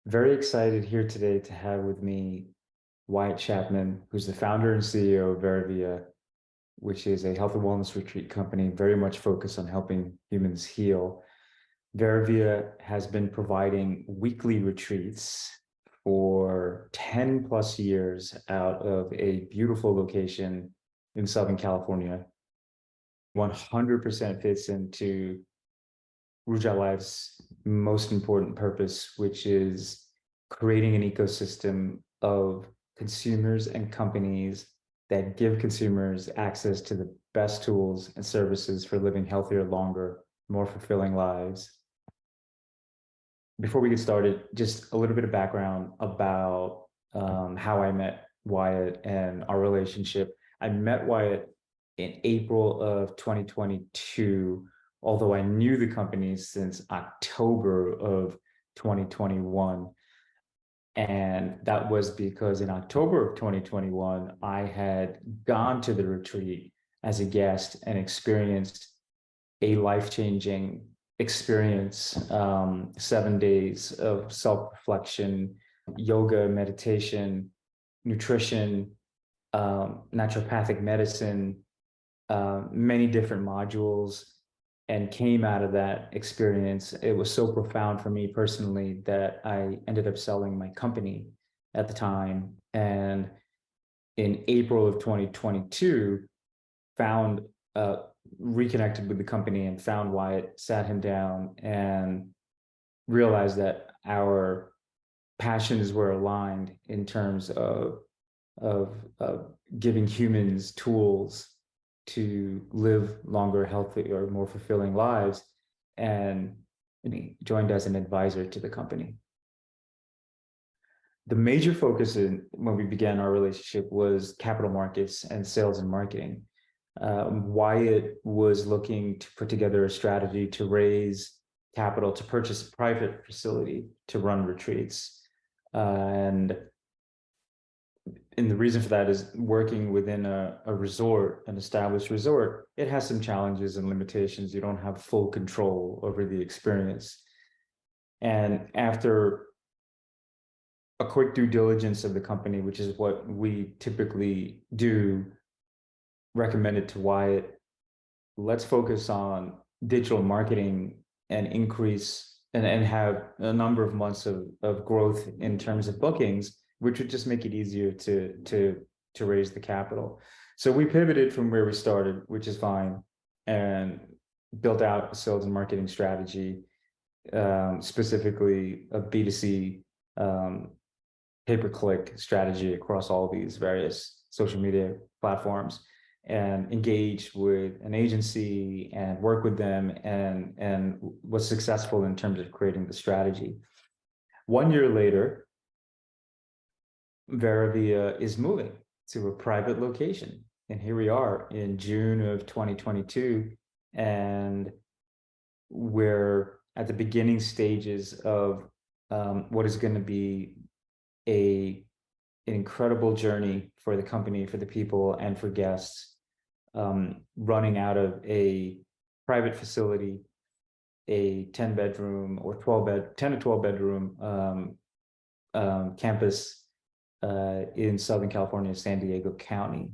Very excited here today to have with me Wyatt Chapman, who's the founder and CEO of VeraVia, which is a health and wellness retreat company very much focused on helping humans heal. VeraVia has been providing weekly retreats for 10 plus years out of a beautiful location in Southern California. 100% fits into RujhaLife's most important purpose, which is creating an ecosystem of consumers and companies that give consumers access to the best tools and services for living healthier, longer, more fulfilling lives. Before we get started, just a little bit of background about how I met Wyatt and our relationship. I met Wyatt in April of 2022, although I knew the company since October of 2021. And that was because in October of 2021, I had gone to the retreat as a guest and experienced a life-changing experience, 7 days of self-reflection, yoga, meditation, nutrition, naturopathic medicine, many different modules, and came out of that experience. It was so profound for me personally that I ended up selling my company at the time. And in April of 2022, reconnected with the company and found Wyatt, sat him down, and realized that our passions were aligned in terms of giving humans tools to live longer, healthier, more fulfilling lives, and he joined as an advisor to the company. The major focus when we began our relationship was capital markets and sales and marketing. Wyatt was looking to put together a strategy to raise capital to purchase a private facility to run retreats. And the reason for that is working within a resort, an established resort, it has some challenges and limitations. You don't have full control over the experience. And after a quick due diligence of the company, which is what we typically do, recommended to Wyatt, let's focus on digital marketing and increase and have a number of months of growth in terms of bookings, which would just make it easier to raise the capital. So we pivoted from where we started, which is fine, and built out a sales and marketing strategy, specifically a B2C pay-per-click strategy across all these various social media platforms, and engaged with an agency and work with them, and was successful in terms of creating the strategy. 1 year later, VeraVia is moving to a private location. And here we are in June of 2022, and we're at the beginning stages of what is going to be an incredible journey for the company, for the people, and for guests, running out of a private facility, a 10 bedroom or 10 to 12 bedroom campus in Southern California, San Diego County.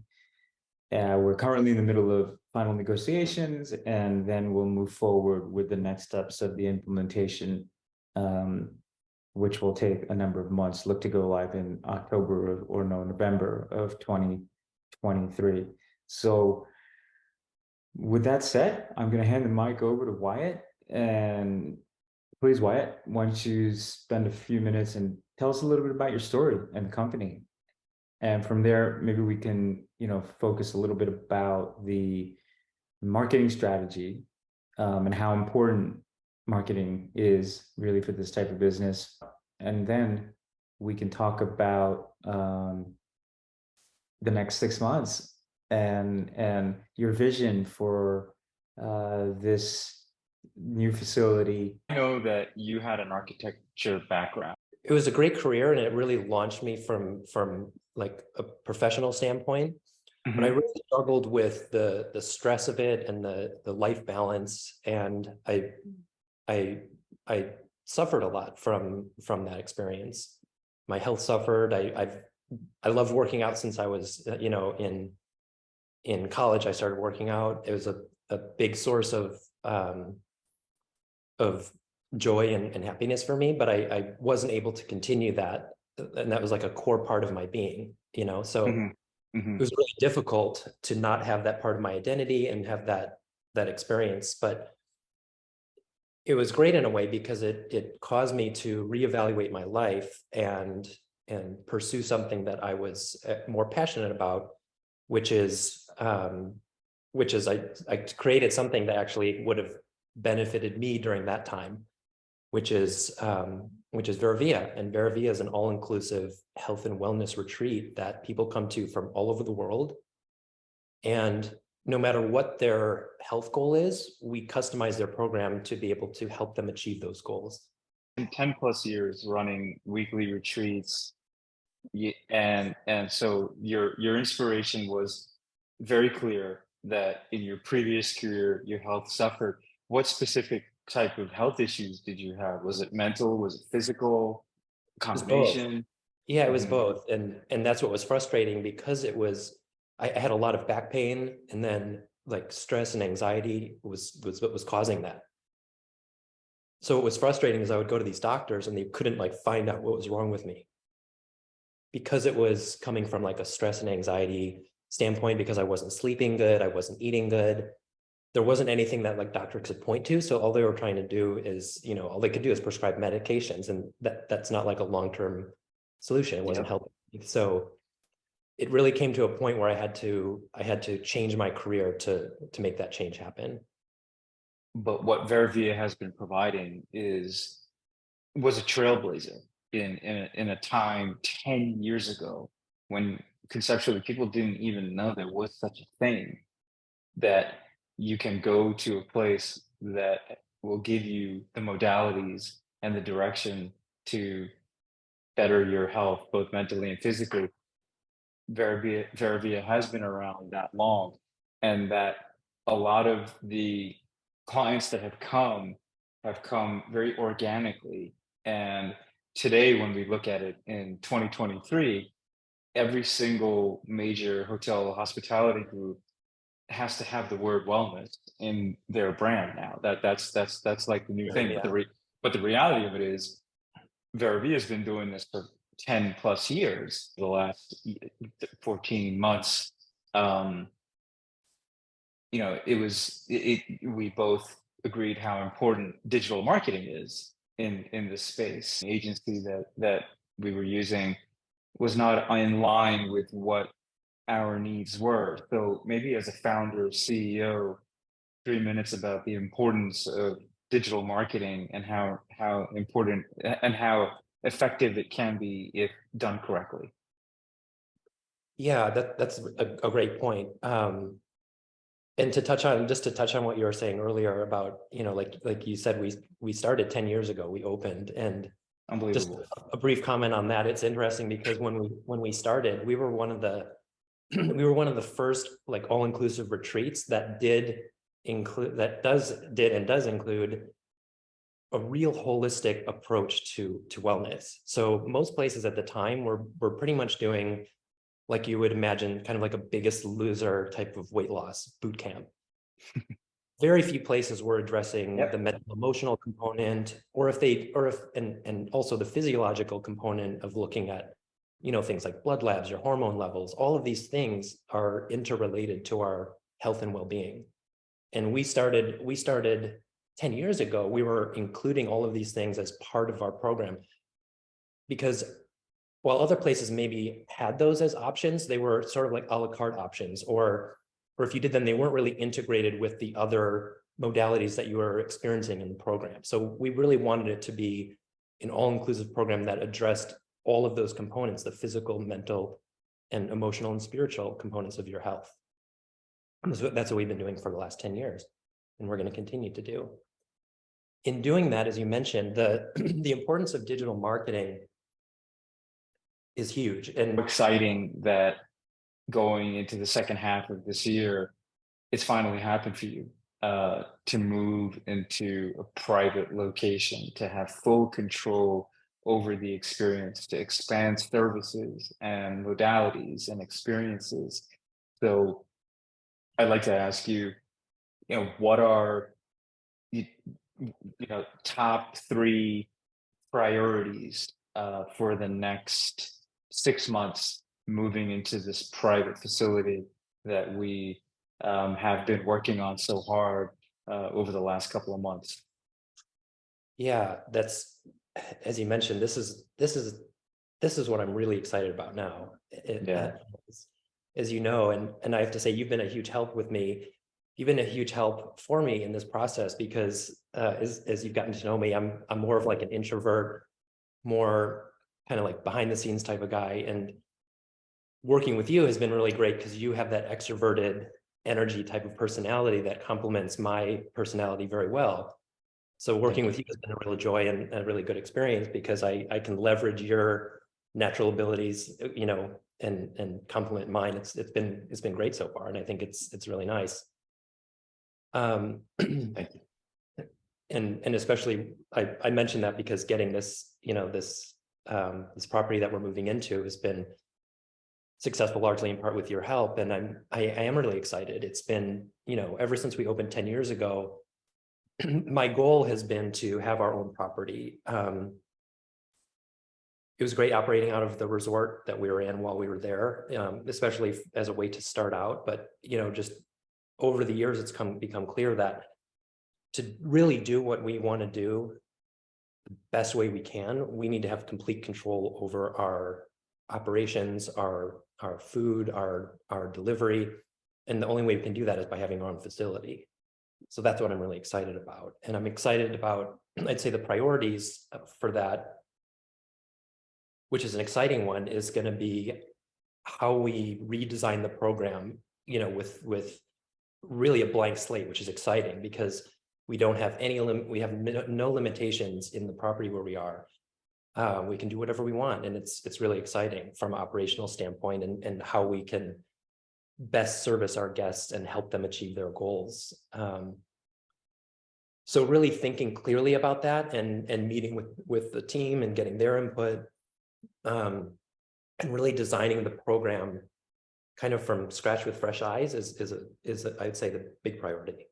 We're currently in the middle of final negotiations, and then we'll move forward with the next steps of the implementation, which will take a number of months. Look to go live in October or November of 2023. So with that said, I'm going to hand the mic over to Wyatt. And please, Wyatt, why don't you spend a few minutes and tell us a little bit about your story and the company. And from there, maybe we can, focus a little bit about the marketing strategy, and how important marketing is really for this type of business. And then we can talk about the next 6 months and your vision for this new facility. I know that you had an architecture background. It was a great career, and it really launched me from like a professional standpoint. But I really struggled with the stress of it and the life balance, and I suffered a lot from that experience. My health suffered. I loved working out since I was, in college. I started working out. It was a big source of joy and happiness for me, but I wasn't able to continue that. And that was like a core part of my being, so it was really difficult to not have that part of my identity and have that experience. But it was great in a way because it caused me to reevaluate my life and pursue something that I was more passionate about, which is I created something that actually would have benefited me during that time, which is VeraVia. And VeraVia is an all-inclusive health and wellness retreat that people come to from all over the world. And no matter what their health goal is, we customize their program to be able to help them achieve those goals. In 10 plus years running weekly retreats, and so your inspiration was very clear that in your previous career, your health suffered. What specific type of health issues did you have? Was it mental? Was it physical? Combination? Yeah, it was both. And that's what was frustrating, because I had a lot of back pain, and then like stress and anxiety was what was causing that. So what was frustrating is I would go to these doctors and they couldn't like find out what was wrong with me, because it was coming from like a stress and anxiety standpoint, because I wasn't sleeping good, I wasn't eating good. There wasn't anything that like doctors could point to. So all they were trying to do is, all they could do is prescribe medications, and that's not like a long-term solution. It wasn't helping. So it really came to a point where I had to change my career to make that change happen. But what VeraVia has been providing was a trailblazer in a time 10 years ago, when conceptually people didn't even know there was such a thing, that you can go to a place that will give you the modalities and the direction to better your health, both mentally and physically. VeraVia has been around that long, and that a lot of the clients that have come very organically. And today, when we look at it in 2023, every single major hotel hospitality group has to have the word wellness in their brand now. That's like the new thing. Yeah. But the reality of it is, VeraVia has been doing this for 10 plus years. The last 14 months, we both agreed how important digital marketing is in this space. The agency that we were using was not in line with what our needs were. So maybe as a founder, CEO, 3 minutes about the importance of digital marketing and how important and how effective it can be if done correctly. Yeah, that's a great point. And to touch on what you were saying earlier about, like you said, we started 10 years ago, we opened, and just Unbelievable. a brief comment on that. It's interesting because when we started, we were one of the first like all-inclusive retreats that does include a real holistic approach to wellness. So most places at the time were pretty much doing, like you would imagine, kind of like a Biggest Loser type of weight loss boot camp. Very few places were addressing the mental emotional component, and also the physiological component of looking at, things like blood labs, your hormone levels. All of these things are interrelated to our health and well-being. And we started 10 years ago, we were including all of these things as part of our program, because while other places maybe had those as options, they were sort of like a la carte options, or if you did them, they weren't really integrated with the other modalities that you were experiencing in the program. So we really wanted it to be an all-inclusive program that addressed all of those components, the physical, mental, and emotional and spiritual components of your health. And so that's what we've been doing for the last 10 years, and we're going to continue to do. In doing that, as you mentioned, the importance of digital marketing is huge. And Exciting that going into the second half of this year, it's finally happened for you. to move into a private location, to have full control over the experience, to expand services and modalities and experiences. So I'd like to ask you, what are you, top 3 priorities for the next 6 months moving into this private facility that we have been working on so hard over the last couple of months? Yeah, that's, as you mentioned, this is what I'm really excited about now. Yeah. As you know, and I have to say, you've been a huge help with me. You've been a huge help for me in this process because as you've gotten to know me, I'm more of like an introvert, more kind of like behind the scenes type of guy. And working with you has been really great because you have that extroverted energy type of personality that complements my personality very well. So working with you has been a real joy and a really good experience because I can leverage your natural abilities, and complement mine. It's been great so far, and I think it's really nice. Thank you. And especially I mentioned that because getting this, this property that we're moving into has been successful largely in part with your help, and I am really excited. It's been, ever since we opened 10 years ago, my goal has been to have our own property. It was great operating out of the resort that we were in while we were there, especially as a way to start out. But, just over the years, it's become clear that to really do what we want to do the best way we can, we need to have complete control over our operations, our food, our delivery. And the only way we can do that is by having our own facility. So that's what I'm really excited about. And I'm excited about, I'd say, the priorities for that, which is an exciting one, is going to be how we redesign the program, with really a blank slate, which is exciting because we don't have we have no limitations in the property where we are. We can do whatever we want. And it's really exciting from an operational standpoint and how we can best service our guests and help them achieve their goals. So really thinking clearly about that and meeting with the team and getting their input, and really designing the program kind of from scratch with fresh eyes is I'd say the big priority.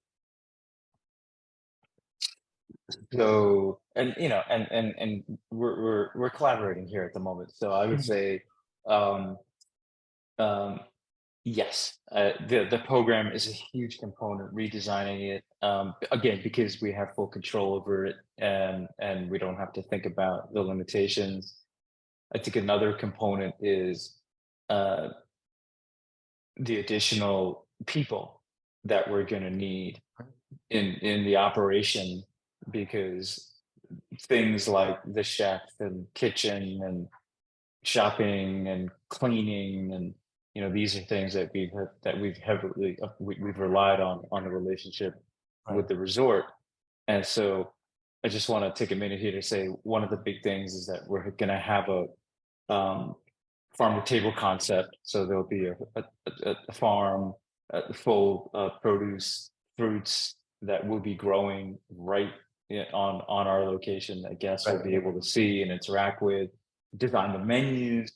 So, and we're collaborating here at the moment. So I would say, um, yes, the program is a huge component. Redesigning it, again, because we have full control over it, and we don't have to think about the limitations. I think another component is the additional people that we're going to need in the operation, because things like the chef and kitchen and shopping and cleaning, and these are things that we've heavily we've relied on the relationship with the resort. And so I just want to take a minute here to say one of the big things is that we're going to have a farm to table concept. So there'll be a farm, full produce, fruits that will be growing right on our location that guests will be able to see and interact with, design the menus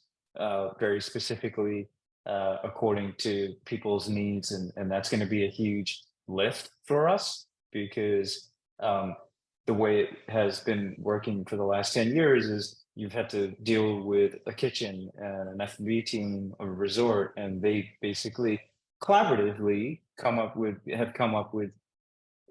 very specifically according to people's needs. And that's going to be a huge lift for us because the way it has been working for the last 10 years is you've had to deal with a kitchen and an F&B team of a resort, and they basically collaboratively have come up with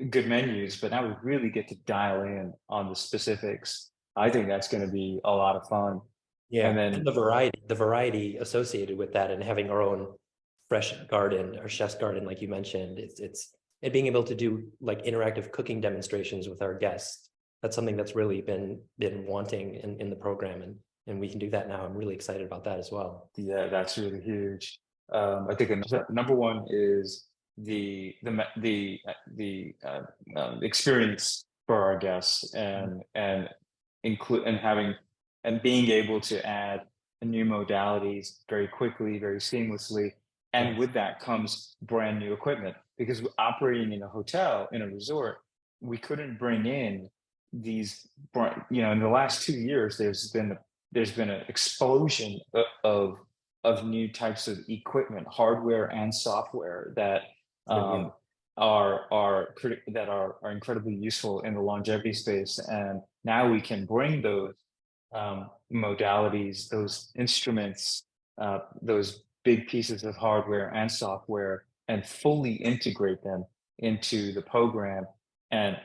good menus, but now we really get to dial in on the specifics. I think that's going to be a lot of fun. Yeah, and then the variety associated with that, and having our own fresh garden or chef's garden, like you mentioned, and being able to do like interactive cooking demonstrations with our guests. That's something that's really been wanting in the program, and we can do that now. I'm really excited about that as well. Yeah, that's really huge. I think number one is the experience for our guests, and include and having and being able to add new modalities very quickly, very seamlessly. And with that comes brand new equipment, because we're operating in a hotel, in a resort, we couldn't bring in these, in the last 2 years, there's been an explosion of new types of equipment, hardware and software that are incredibly useful in the longevity space. And now we can bring those modalities, those instruments, those big pieces of hardware and software, and fully integrate them into the program. And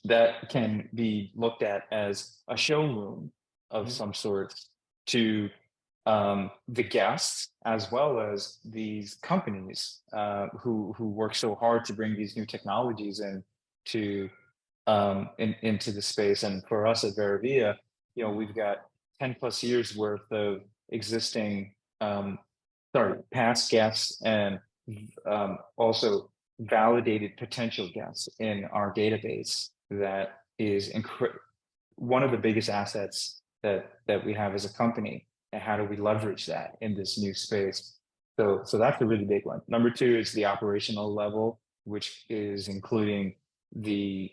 that can be looked at as a showroom of some sort to the guests, as well as these companies who work so hard to bring these new technologies into the space. And for us at VeraVia, we've got 10 plus years worth of existing past guests, and also validated potential guests in our database. That is one of the biggest assets that we have as a company. And how do we leverage that in this new space? So that's a really big one. Number two is the operational level, which is including the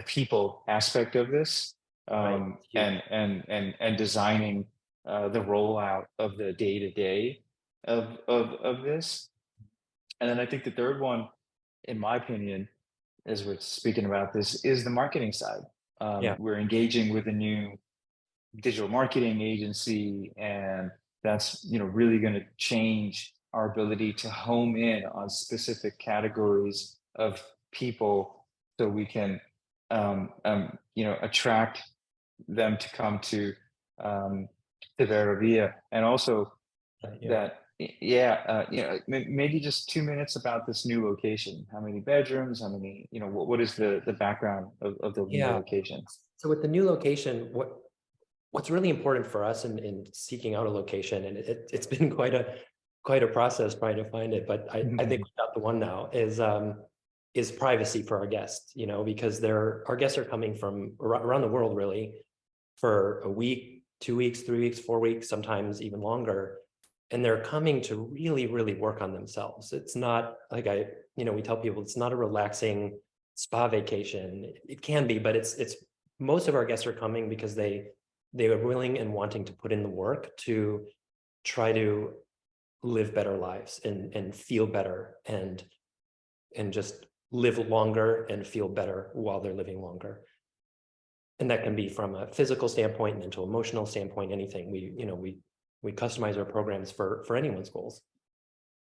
people aspect of this, and designing the rollout of the day-to-day of this. And then I think the third one, in my opinion, as we're speaking about this, is the marketing side. We're engaging with a new digital marketing agency, and that's really going to change our ability to home in on specific categories of people, so we can attract them to come to VeraVia. And also maybe just 2 minutes about this new location. How many bedrooms? How many? What is the background of the new location? So with the new location, what's really important for us in seeking out a location, and it's been quite a process trying to find it, but I think we got the one now, is privacy for our guests, because our guests are coming from around the world, really, for a week, 2 weeks, 3 weeks, 4 weeks, sometimes even longer. And they're coming to really, really work on themselves. It's not like we tell people, it's not a relaxing spa vacation. It can be, but it's most of our guests are coming because they are willing and wanting to put in the work to try to live better lives and feel better and just live longer and feel better while they're living longer. And that can be from a physical standpoint, mental, emotional standpoint, anything. We customize our programs for anyone's goals.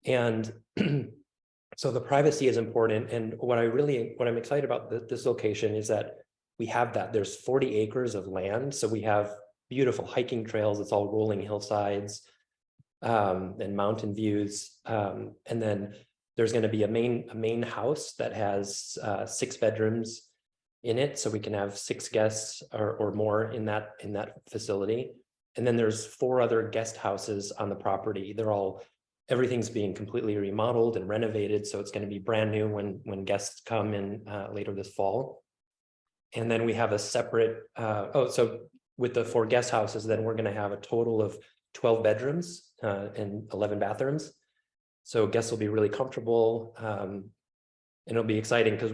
And so the privacy is important. And what I'm excited about this location is that we have that. There's 40 acres of land. So we have beautiful hiking trails. It's all rolling hillsides and mountain views. And then there's going to be a main house that has 6 bedrooms in it. So we can have 6 guests or more in that facility. And then there's 4 other guest houses on the property. Everything's being completely remodeled and renovated. So it's going to be brand new when guests come in later this fall. And then we have a separate, so with the 4 guest houses, then we're going to have a total of 12 bedrooms and 11 bathrooms. So guests will be really comfortable. And it'll be exciting because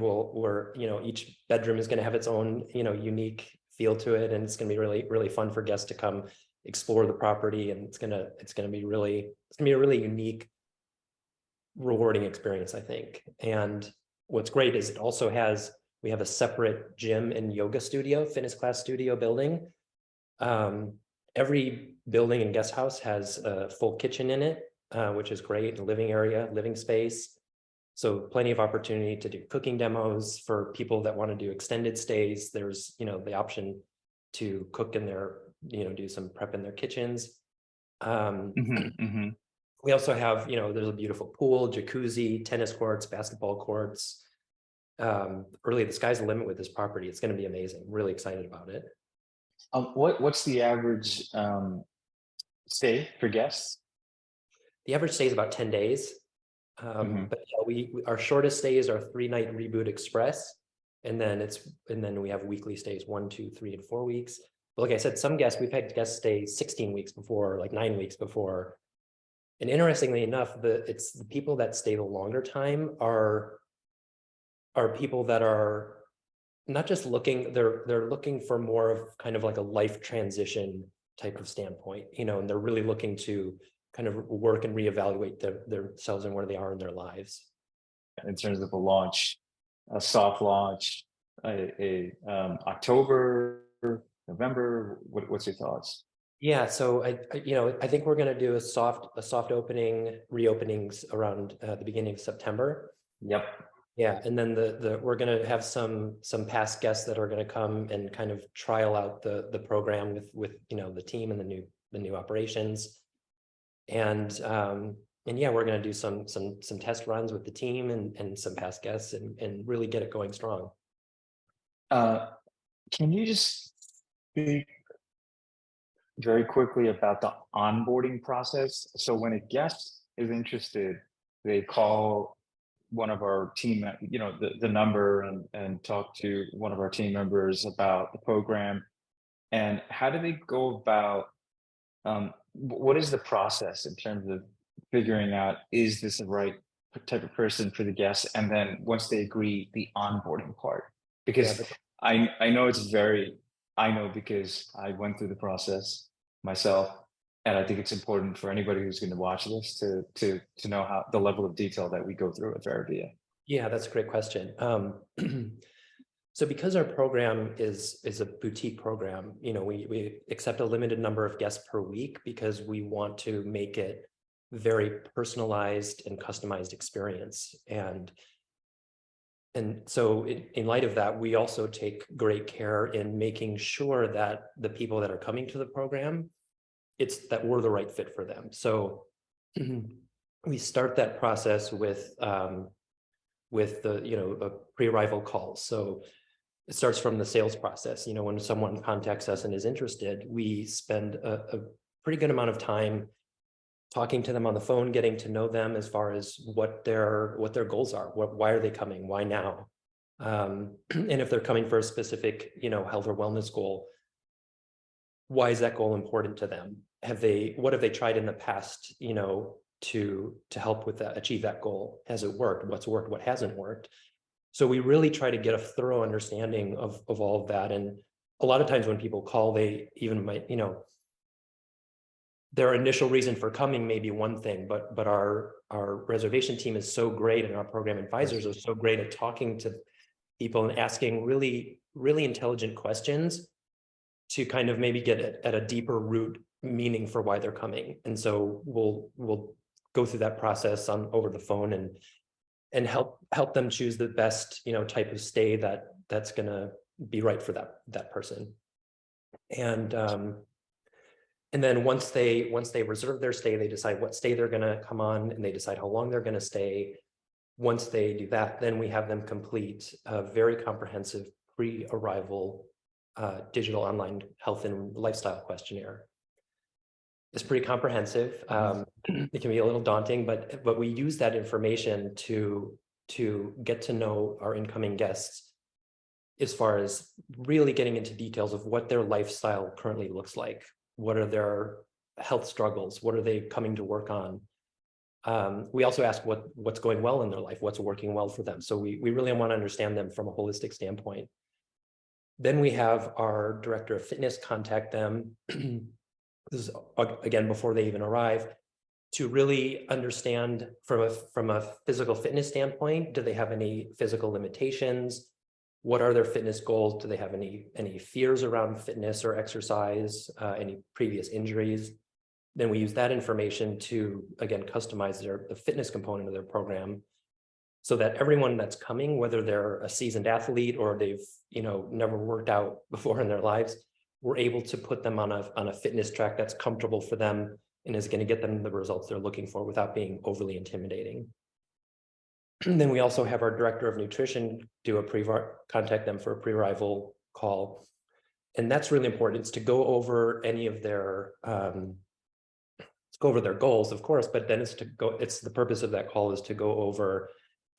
each bedroom is going to have its own, unique feel to it. And it's going to be really, really fun for guests to come explore the property. And it's going to be a really unique, rewarding experience, I think. And what's great is we have a separate gym and yoga studio, fitness class studio building. Every building and guest house has a full kitchen in it, which is great, a living area, living space. So plenty of opportunity to do cooking demos for people that want to do extended stays. There's, the option to cook in their, do some prep in their kitchens. We also have, there's a beautiful pool, jacuzzi, tennis courts, basketball courts. Really, the sky's the limit with this property. It's going to be amazing. I'm really excited about it. What's the average stay for guests? The average stay is about 10 days. But our shortest stays are 3-night Reboot Express, and then we have weekly stays 1, 2, 3, and 4 weeks. But like I said, we've had guests stay 16 weeks before, like 9 weeks before. And interestingly enough, it's the people that stay the longer time are people that are not just looking, they're looking for more of kind of like a life transition type of standpoint, you know, and they're really looking to kind of work and reevaluate themselves and where they are in their lives. In terms of a launch, a soft launch, October, November? What's your thoughts? Yeah, so I think we're going to do a soft opening, reopenings around the beginning of September. Yep. Yeah, and then we're going to have some past guests that are going to come and kind of trial out the program with you know, the team and the new operations, and yeah, we're going to do some test runs with the team and some past guests and really get it going strong. Can you just speak very quickly about the onboarding process? So when a guest is interested, they call one of our team, you know, the number and talk to one of our team members about the program. And how do they go about, what is the process in terms of figuring out, is this the right type of person for the guests? And then once they agree, the onboarding part, because I know it's I know because I went through the process myself. And I think it's important for anybody who's going to watch this to know how the level of detail that we go through at VeraVia. Yeah, that's a great question. So because our program is a boutique program, you know, we accept a limited number of guests per week because we want to make it very personalized and customized experience. And so in light of that, we also take great care in making sure that the people that are coming to the program, it's that we're the right fit for them. So we start that process with the, you know, a pre-arrival calls. So it starts from the sales process. You know, when someone contacts us and is interested, we spend a pretty good amount of time talking to them on the phone, getting to know them as far as what their goals are. Why are they coming? Why now? And if they're coming for a specific, you know, health or wellness goal, why is that goal important to them? What have they tried in the past, you know, to help with that, achieve that goal? Has it worked? What's worked? What hasn't worked? So we really try to get a thorough understanding of all of that. And a lot of times when people call, they even might, you know, their initial reason for coming may be one thing, but our reservation team is so great, and our program advisors are so great at talking to people and asking really, really intelligent questions to kind of maybe get at a deeper root meaning for why they're coming. And so we'll go through that process over the phone and help them choose the best, you know, type of stay that's gonna be right for that person. And then once they reserve their stay, they decide what stay they're gonna come on, and they decide how long they're gonna stay. Once they do that, then we have them complete a very comprehensive pre-arrival digital online health and lifestyle questionnaire. It's pretty comprehensive. It can be a little daunting, but we use that information to get to know our incoming guests as far as really getting into details of what their lifestyle currently looks like. What are their health struggles? What are they coming to work on? We also ask what's going well in their life, what's working well for them. So we really want to understand them from a holistic standpoint. Then we have our director of fitness contact them. This is again before they even arrive, to really understand from a physical fitness standpoint. Do they have any physical limitations? What are their fitness goals? Do they have any fears around fitness or exercise? Any previous injuries? Then we use that information to again customize the fitness component of their program, so that everyone that's coming, whether they're a seasoned athlete or they've, you know, never worked out before in their lives, we're able to put them on a fitness track that's comfortable for them and is going to get them the results they're looking for without being overly intimidating. And then we also have our director of nutrition contact them for a pre-arrival call. And that's really important. It's to go over any of their, their goals, of course, but then it's the purpose of that call is to go over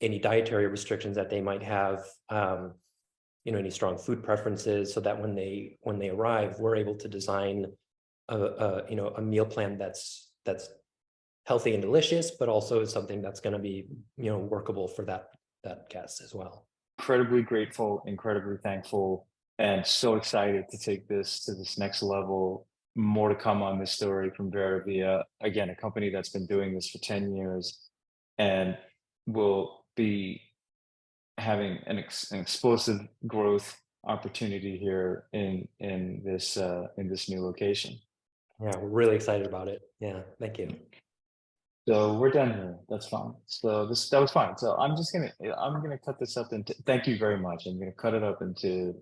any dietary restrictions that they might have, you know, any strong food preferences, so that when they arrive, we're able to design a meal plan that's healthy and delicious, but also something that's going to be, you know, workable for that guest as well. Incredibly grateful, incredibly thankful, and so excited to take this to this next level. More to come on this story from VeraVia. Again, a company that's been doing this for 10 years and will be having an explosive growth opportunity here in this new location. Yeah, we're really excited about it. Yeah, thank you. So we're done here. That's fine. So that was fine. So I'm gonna cut this up into, thank you very much. I'm gonna cut it up into